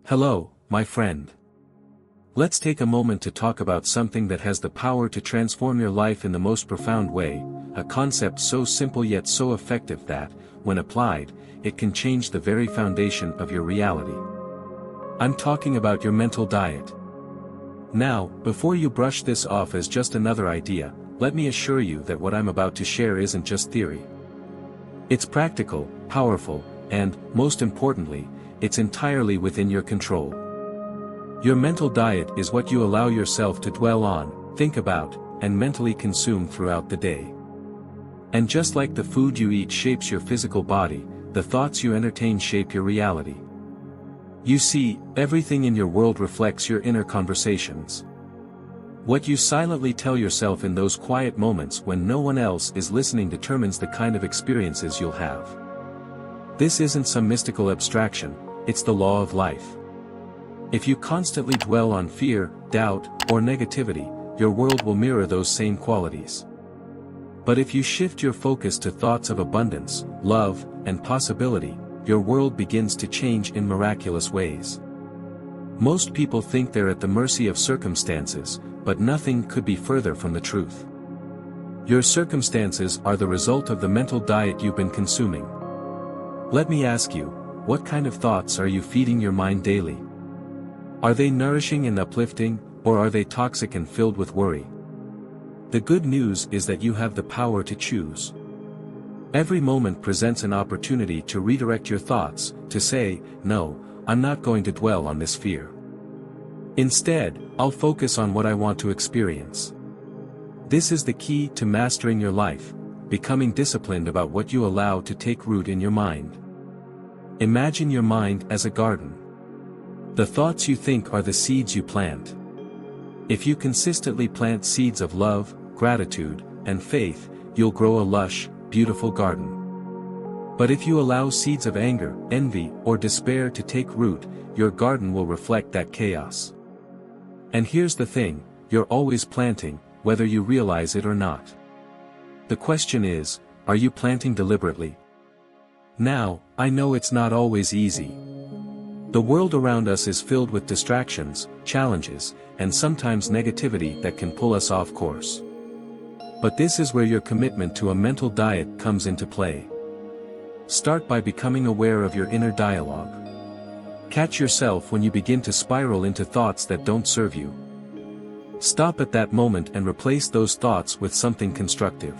Hello, my friend. Let's take a moment to talk about something that has the power to transform your life in the most profound way, a concept so simple yet so effective that, when applied, it can change the very foundation of your reality. I'm talking about your mental diet. Now, before you brush this off as just another idea, let me assure you that what I'm about to share isn't just theory. It's practical, powerful, and, most importantly, it's entirely within your control. Your mental diet is what you allow yourself to dwell on, think about, and mentally consume throughout the day. And just like the food you eat shapes your physical body, the thoughts you entertain shape your reality. You see, everything in your world reflects your inner conversations. What you silently tell yourself in those quiet moments when no one else is listening determines the kind of experiences you'll have. This isn't some mystical abstraction, it's the law of life. If you constantly dwell on fear, doubt, or negativity, your world will mirror those same qualities. But if you shift your focus to thoughts of abundance, love, and possibility, your world begins to change in miraculous ways. Most people think they're at the mercy of circumstances, but nothing could be further from the truth. Your circumstances are the result of the mental diet you've been consuming. Let me ask you, what kind of thoughts are you feeding your mind daily? Are they nourishing and uplifting, or are they toxic and filled with worry? The good news is that you have the power to choose. Every moment presents an opportunity to redirect your thoughts, to say, no, I'm not going to dwell on this fear. Instead, I'll focus on what I want to experience. This is the key to mastering your life, becoming disciplined about what you allow to take root in your mind. Imagine your mind as a garden. The thoughts you think are the seeds you plant. If you consistently plant seeds of love, gratitude, and faith, you'll grow a lush, beautiful garden. But if you allow seeds of anger, envy, or despair to take root, your garden will reflect that chaos. And here's the thing, you're always planting, whether you realize it or not. The question is, are you planting deliberately? Now, I know it's not always easy. The world around us is filled with distractions, challenges, and sometimes negativity that can pull us off course. But this is where your commitment to a mental diet comes into play. Start by becoming aware of your inner dialogue. Catch yourself when you begin to spiral into thoughts that don't serve you. Stop at that moment and replace those thoughts with something constructive.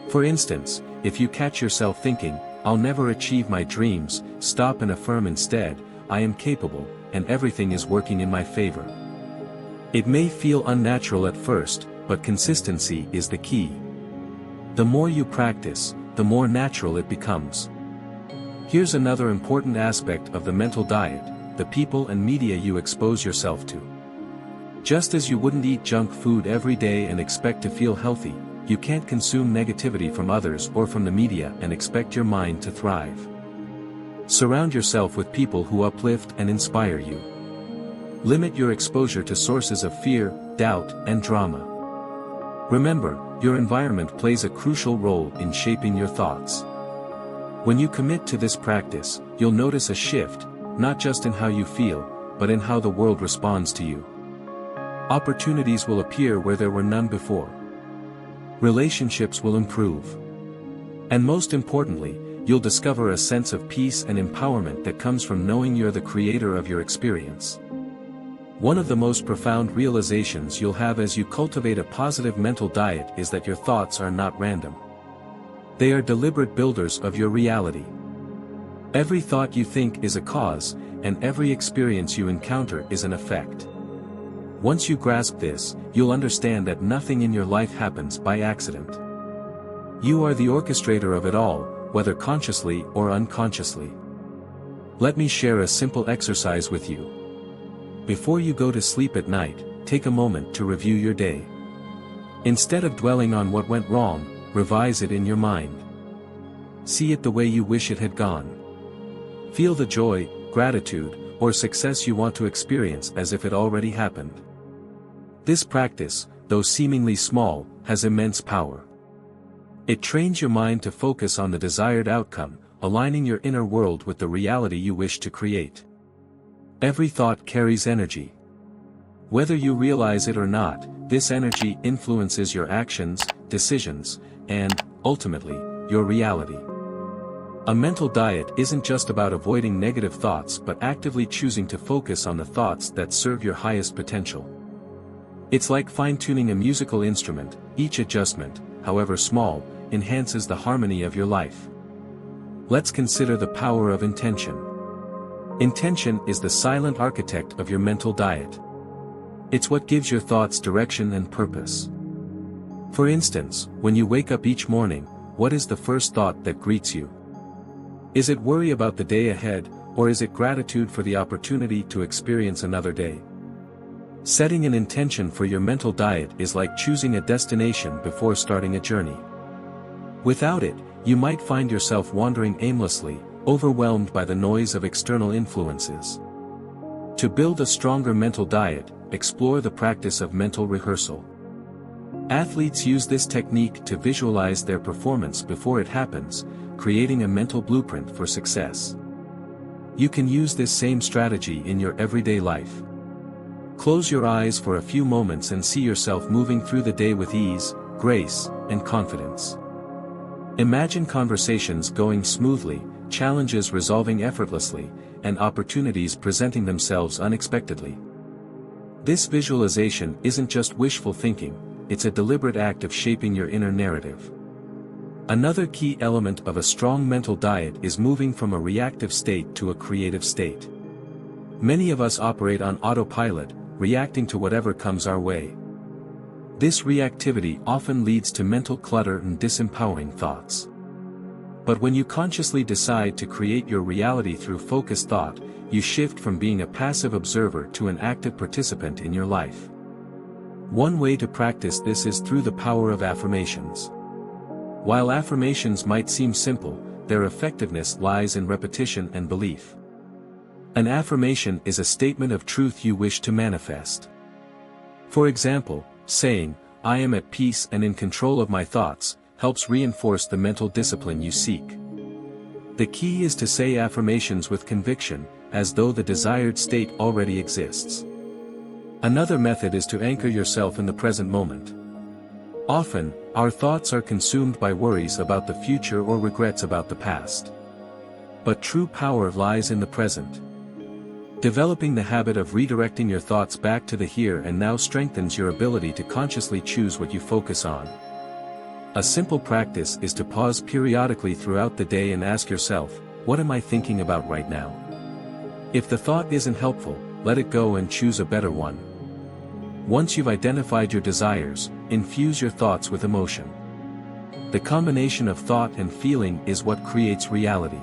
For instance, if you catch yourself thinking, I'll never achieve my dreams, stop and affirm instead, I am capable, and everything is working in my favor. It may feel unnatural at first, but consistency is the key. The more you practice, the more natural it becomes. Here's another important aspect of the mental diet, the people and media you expose yourself to. Just as you wouldn't eat junk food every day and expect to feel healthy, you can't consume negativity from others or from the media and expect your mind to thrive. Surround yourself with people who uplift and inspire you. Limit your exposure to sources of fear, doubt, and drama. Remember, your environment plays a crucial role in shaping your thoughts. When you commit to this practice, you'll notice a shift, not just in how you feel, but in how the world responds to you. Opportunities will appear where there were none before. Relationships will improve. And most importantly, you'll discover a sense of peace and empowerment that comes from knowing you're the creator of your experience. One of the most profound realizations you'll have as you cultivate a positive mental diet is that your thoughts are not random. They are deliberate builders of your reality. Every thought you think is a cause, and every experience you encounter is an effect. Once you grasp this, you'll understand that nothing in your life happens by accident. You are the orchestrator of it all, whether consciously or unconsciously. Let me share a simple exercise with you. Before you go to sleep at night, take a moment to review your day. Instead of dwelling on what went wrong, revise it in your mind. See it the way you wish it had gone. Feel the joy, gratitude, or success you want to experience as if it already happened. This practice, though seemingly small, has immense power. It trains your mind to focus on the desired outcome, aligning your inner world with the reality you wish to create. Every thought carries energy. Whether you realize it or not, this energy influences your actions, decisions, and, ultimately, your reality. A mental diet isn't just about avoiding negative thoughts but actively choosing to focus on the thoughts that serve your highest potential. It's like fine-tuning a musical instrument. Each adjustment, however small, enhances the harmony of your life. Let's consider the power of intention. Intention is the silent architect of your mental diet. It's what gives your thoughts direction and purpose. For instance, when you wake up each morning, what is the first thought that greets you? Is it worry about the day ahead, or is it gratitude for the opportunity to experience another day? Setting an intention for your mental diet is like choosing a destination before starting a journey. Without it, you might find yourself wandering aimlessly, overwhelmed by the noise of external influences. To build a stronger mental diet, explore the practice of mental rehearsal. Athletes use this technique to visualize their performance before it happens, creating a mental blueprint for success. You can use this same strategy in your everyday life. Close your eyes for a few moments and see yourself moving through the day with ease, grace, and confidence. Imagine conversations going smoothly, challenges resolving effortlessly, and opportunities presenting themselves unexpectedly. This visualization isn't just wishful thinking, it's a deliberate act of shaping your inner narrative. Another key element of a strong mental diet is moving from a reactive state to a creative state. Many of us operate on autopilot, reacting to whatever comes our way. This reactivity often leads to mental clutter and disempowering thoughts. But when you consciously decide to create your reality through focused thought, you shift from being a passive observer to an active participant in your life. One way to practice this is through the power of affirmations. While affirmations might seem simple, their effectiveness lies in repetition and belief. An affirmation is a statement of truth you wish to manifest. For example, saying, "I am at peace and in control of my thoughts," helps reinforce the mental discipline you seek. The key is to say affirmations with conviction, as though the desired state already exists. Another method is to anchor yourself in the present moment. Often, our thoughts are consumed by worries about the future or regrets about the past. But true power lies in the present. Developing the habit of redirecting your thoughts back to the here and now strengthens your ability to consciously choose what you focus on. A simple practice is to pause periodically throughout the day and ask yourself, what am I thinking about right now? If the thought isn't helpful, let it go and choose a better one. Once you've identified your desires, infuse your thoughts with emotion. The combination of thought and feeling is what creates reality.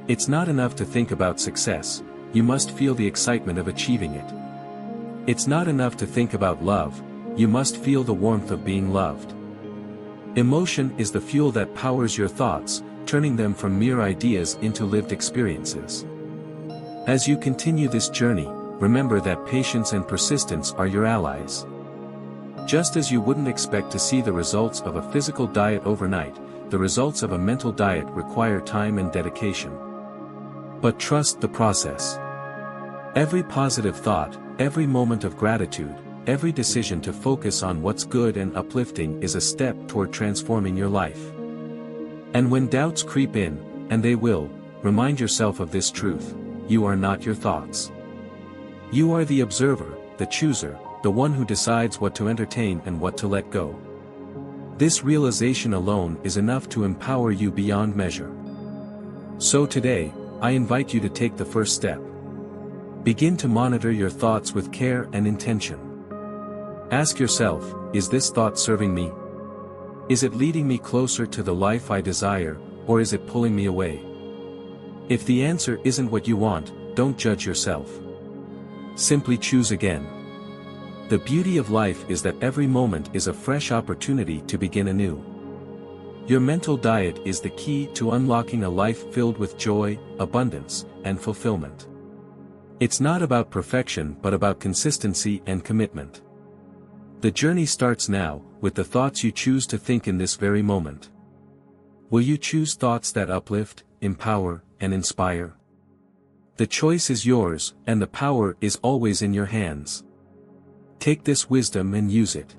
It's not enough to think about success, you must feel the excitement of achieving it. It's not enough to think about love, you must feel the warmth of being loved. Emotion is the fuel that powers your thoughts, turning them from mere ideas into lived experiences. As you continue this journey, remember that patience and persistence are your allies. Just as you wouldn't expect to see the results of a physical diet overnight, the results of a mental diet require time and dedication. But trust the process. Every positive thought, every moment of gratitude, every decision to focus on what's good and uplifting is a step toward transforming your life. And when doubts creep in, and they will, remind yourself of this truth: you are not your thoughts. You are the observer, the chooser, the one who decides what to entertain and what to let go. This realization alone is enough to empower you beyond measure. So today, I invite you to take the first step. Begin to monitor your thoughts with care and intention. Ask yourself, is this thought serving me? Is it leading me closer to the life I desire, or is it pulling me away? If the answer isn't what you want, don't judge yourself. Simply choose again. The beauty of life is that every moment is a fresh opportunity to begin anew. Your mental diet is the key to unlocking a life filled with joy, abundance, and fulfillment. It's not about perfection but about consistency and commitment. The journey starts now, with the thoughts you choose to think in this very moment. Will you choose thoughts that uplift, empower, and inspire? The choice is yours, and the power is always in your hands. Take this wisdom and use it.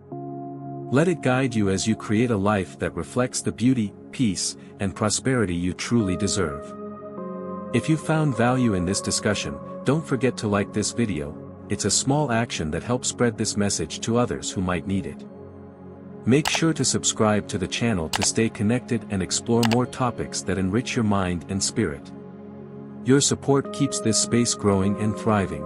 Let it guide you as you create a life that reflects the beauty, peace, and prosperity you truly deserve. If you found value in this discussion, don't forget to like this video. It's a small action that helps spread this message to others who might need it. Make sure to subscribe to the channel to stay connected and explore more topics that enrich your mind and spirit. Your support keeps this space growing and thriving.